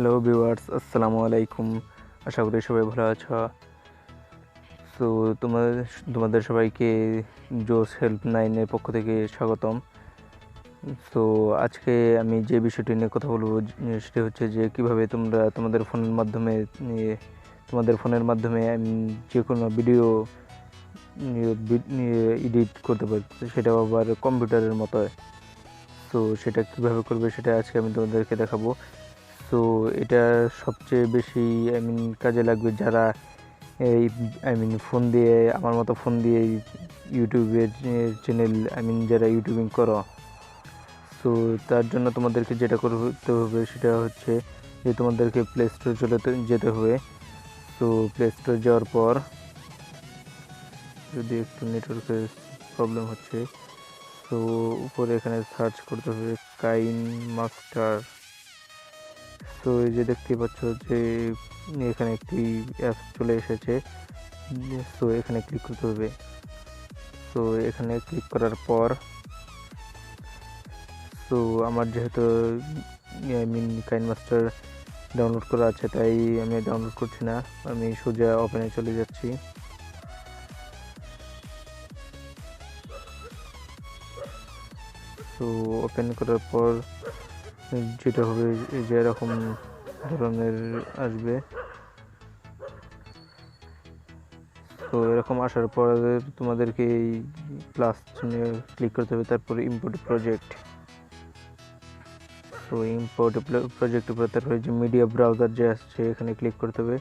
Hello viewers, আসসালামু আলাইকুম। আশা করি সবাই ভালো আছো। সো তোমাদের সবাইকে জোস হেল্পলাইনের পক্ষ থেকে স্বাগতম। সো আজকে আমি যে বিষয়টি নিয়ে কথা বলবো সেটা হচ্ছে যে কীভাবে তোমরা তোমাদের ফোনের মাধ্যমে যে কোনো ভিডিও এডিট করতে পারো, সেটাও আবার কম্পিউটারের মতো। তো সেটা কীভাবে করবে সেটা আজকে আমি তোমাদেরকে দেখাবো। তো এটা সবচেয়ে বেশি কাজে লাগবে যারা ফোন দিয়ে আমার মতো ফোন দিয়ে ইউটিউবের চ্যানেল যারা ইউটিউবিং করো। তো তার জন্য তোমাদেরকে যেটা করতে হবে সেটা হচ্ছে যে তোমাদেরকে প্লে স্টোর যেতে হবে। তো প্লে স্টোর যাওয়ার পর যদি একটু নেটওয়ার্কের প্রবলেম হচ্ছে, তো উপরে এখানে সার্চ করতে হবে কাইনমাস্টার। তো এই যে দেখতে পাচ্ছ যে এখানে একটি অ্যাপ চলে এসেছে। তো এখানে ক্লিক করতে হবে। তো এখানে ক্লিক করার পর তো আমার যেহেতু কাইনমাস্টার ডাউনলোড করা আছে তাই আমি ডাউনলোড করছি না, আমি সোজা ওপেনে চলে যাচ্ছি। তো ওপেন করার পর যেটা হবে যে এরকম ধরনের আসবে। তো এরকম আসার পর তোমাদেরকে এই প্লাস চিহ্নে ক্লিক করতে হবে, তারপরে ইম্পোর্ট প্রজেক্ট। তো ইম্পোর্ট প্রজেক্টের পর তারপরে যে মিডিয়া ব্রাউজার যে আসছে এখানে ক্লিক করতে হবে।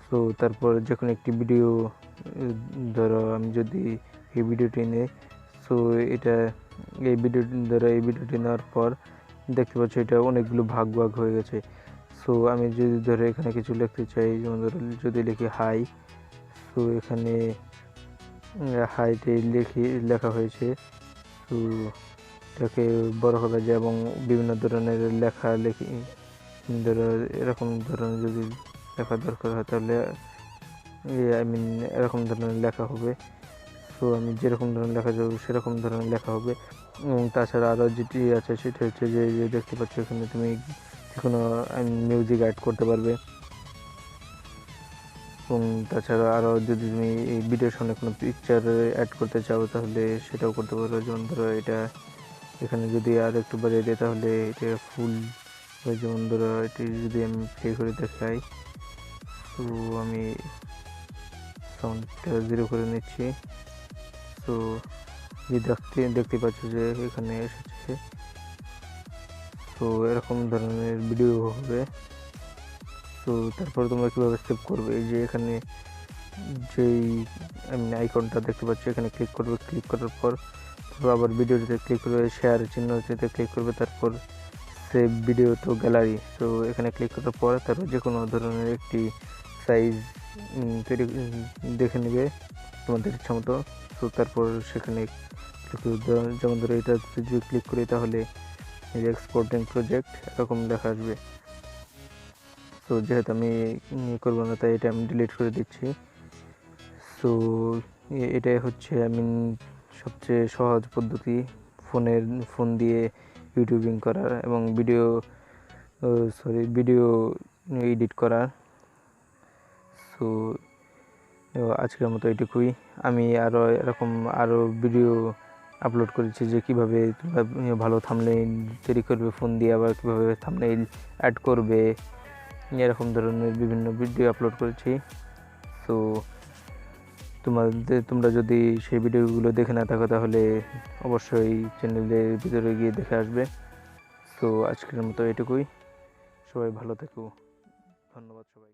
তো তারপর যে কোনো একটি ভিডিও, ধরো আমি যদি এই ভিডিওটি নিই, তো এই ভিডিওটি নেওয়ার পর দেখতে পাচ্ছি এটা অনেকগুলো ভাগ হয়ে গেছে। সো আমি যদি ধরো এখানে কিছু লিখতে চাই, যেমন ধরো যদি লিখি হাই, তো এখানে হাইতে লেখা হয়েছে। তো এটাকে বড় করা যায় এবং বিভিন্ন ধরনের লেখা ধরো এরকম ধরনের যদি লেখা দরকার হয় তাহলে এরকম ধরনের লেখা হবে। তো আমি যেরকম ধরনের লেখা যাবে সেরকম ধরনের লেখা হবে। এবং তাছাড়া আরও যেটি আছে সেটা হচ্ছে যে দেখতে পাচ্ছ এখানে তুমি যে কোনো মিউজিক অ্যাড করতে পারবে। এবং তাছাড়া আরও যদি তুমি এই ভিডিওর সঙ্গে কোনো পিকচার অ্যাড করতে চাও তাহলে সেটাও করতে পারো। যেমন ধরো এটা এখানে যদি আর একটু বাড়িয়ে দিই তাহলে এটা ফুল হয়। যেমন ধরো এটি যদি আমি প্লে করে দেখাই, তো আমি সাউন্ডটা 0 করে নিচ্ছি। তো দেখতে পাচ্ছ যে এখানে এসেছে। তো এরকম ধরনের ভিডিও হবে। তো তারপর তোমরা কীভাবে সেভ করবে, এই যে এখানে যেই আইকনটা দেখতে পাচ্ছ এখানে ক্লিক করবে। ক্লিক করার পর আবার ভিডিওটিতে ক্লিক করবে, শেয়ার চিহ্নটিতে ক্লিক করবে, তারপর সেভ ভিডিও তো গ্যালারি। তো এখানে ক্লিক করার পর তারপর যে কোনো ধরনের একটি সাইজ তৈরি দেখে নেবে তোমাদের ইচ্ছা মতো। তো তারপর সেখানে যেমন ধরো এটা যদি ক্লিক করি তাহলে এই এক্সপোর্টিং প্রজেক্ট এরকম দেখা আসবে। তো যেহেতু আমি করবো না তাই এটা আমি ডিলিট করে দিচ্ছি। তো এটাই হচ্ছে সবচেয়ে সহজ পদ্ধতি ফোন দিয়ে ইউটিউবিং করার এবং ভিডিও এডিট করার। সো আজকের মতো এটুকুই। আমি আরও ভিডিও আপলোড করেছি যে কীভাবে তোমরা ভালো থাম্বনেইল তৈরি করবে ফোন দিয়ে, আবার কীভাবে থাম্বনেইল অ্যাড করবে, এরকম ধরনের বিভিন্ন ভিডিও আপলোড করেছি। তো তোমরা যদি সেই ভিডিওগুলো দেখে না থাকো তাহলে অবশ্যই চ্যানেলের ভিতরে গিয়ে দেখে আসবে। তো আজকের মতো এটুকুই। সবাই ভালো থেকো। ধন্যবাদ সবাই।